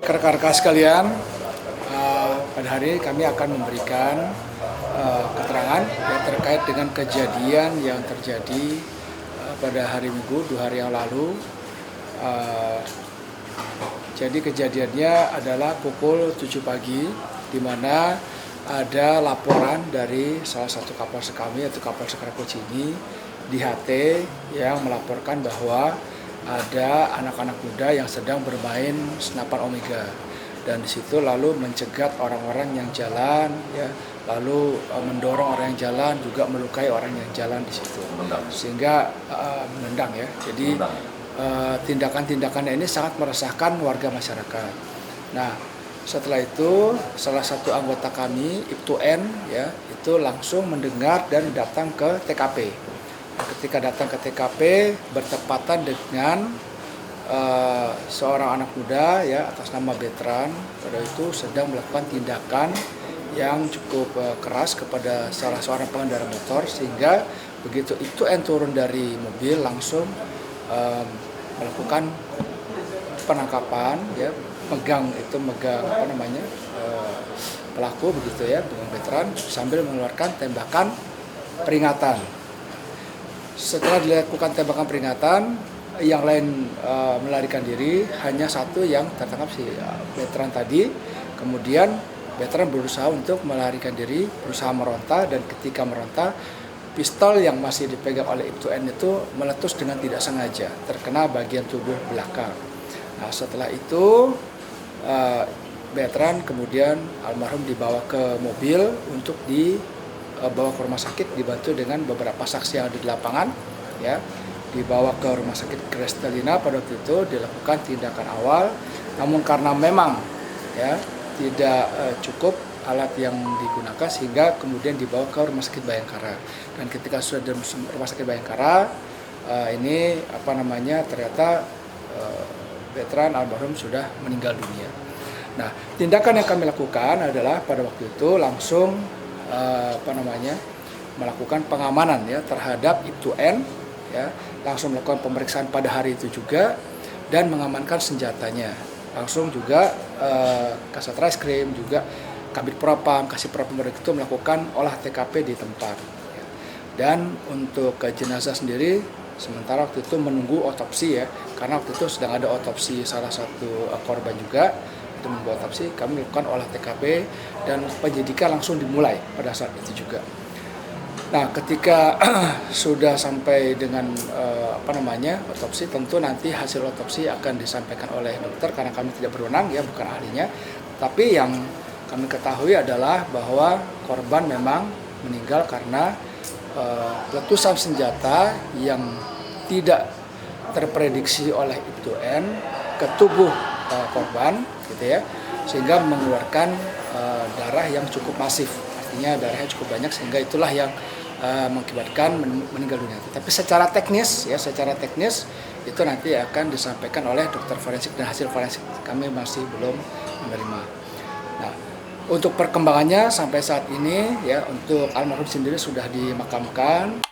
Rekan-rekan sekalian, pada hari ini kami akan memberikan keterangan yang terkait dengan kejadian yang terjadi pada hari Minggu 2 hari yang lalu. Jadi kejadiannya adalah pukul 7 pagi, di mana ada laporan dari salah satu Kapolsek kami, yaitu Kapolsek Rapochini di HT, yang melaporkan bahwa ada anak-anak muda yang sedang bermain senapan Omega, dan di situ lalu mencegat orang-orang yang jalan, ya, lalu mendorong orang yang jalan, juga melukai orang yang jalan di situ, sehingga menendang, ya. Jadi tindakan-tindakan ini sangat meresahkan warga masyarakat. Nah, setelah itu salah satu anggota kami, Ibtu N, ya, itu langsung mendengar dan datang ke TKP. Ketika datang ke TKP bertepatan dengan seorang anak muda, ya, atas nama Betran, pada itu sedang melakukan tindakan yang cukup keras kepada salah seorang pengendara motor, sehingga begitu Ibtu N turun dari mobil langsung melakukan penangkapan, ya, megang pelaku begitu, ya, dengan Betran, sambil mengeluarkan tembakan peringatan. Setelah dilakukan tembakan peringatan, yang lain melarikan diri, hanya satu yang tertangkap, si Betran tadi. Kemudian Betran berusaha untuk melarikan diri, berusaha meronta, dan ketika meronta, pistol yang masih dipegang oleh Ibtu N itu meletus dengan tidak sengaja, terkena bagian tubuh belakang. Nah, setelah itu Betran kemudian almarhum dibawa ke mobil untuk dibawa ke rumah sakit, dibantu dengan beberapa saksi yang ada di lapangan, ya, dibawa ke rumah sakit Kristalina. Pada waktu itu dilakukan tindakan awal, namun karena memang, ya, tidak cukup alat yang digunakan, sehingga kemudian dibawa ke rumah sakit Bayangkara. Dan ketika sudah di rumah sakit Bayangkara, ternyata Betran almarhum sudah meninggal dunia. Nah, tindakan yang kami lakukan adalah pada waktu itu langsung melakukan pengamanan, ya, terhadap Ibtu N, ya, langsung melakukan pemeriksaan pada hari itu juga, dan mengamankan senjatanya. Langsung juga Kasat Reskrim, juga Kabid Propam, Kasih Propam itu melakukan olah TKP di tempat. Dan untuk jenazah sendiri, sementara waktu itu menunggu otopsi, ya, karena waktu itu sedang ada otopsi salah satu korban juga. Itu menunggu otopsi, kami melakukan olah TKP, dan penyidikan langsung dimulai pada saat itu juga. Nah, ketika sudah sampai dengan otopsi, tentu nanti hasil otopsi akan disampaikan oleh dokter, karena kami tidak berwenang, ya, bukan ahlinya. Tapi yang kami ketahui adalah bahwa korban memang meninggal karena letusan senjata yang tidak terprediksi oleh Ibtu N ke tubuh korban, gitu, ya, sehingga mengeluarkan darah yang cukup masif. Artinya darahnya cukup banyak, sehingga itulah yang mengakibatkan meninggal dunia. Tapi secara teknis, ya, itu nanti akan disampaikan oleh dokter forensik, dan hasil forensik kami masih belum menerima. Nah, untuk perkembangannya sampai saat ini, ya, untuk almarhum sendiri sudah dimakamkan.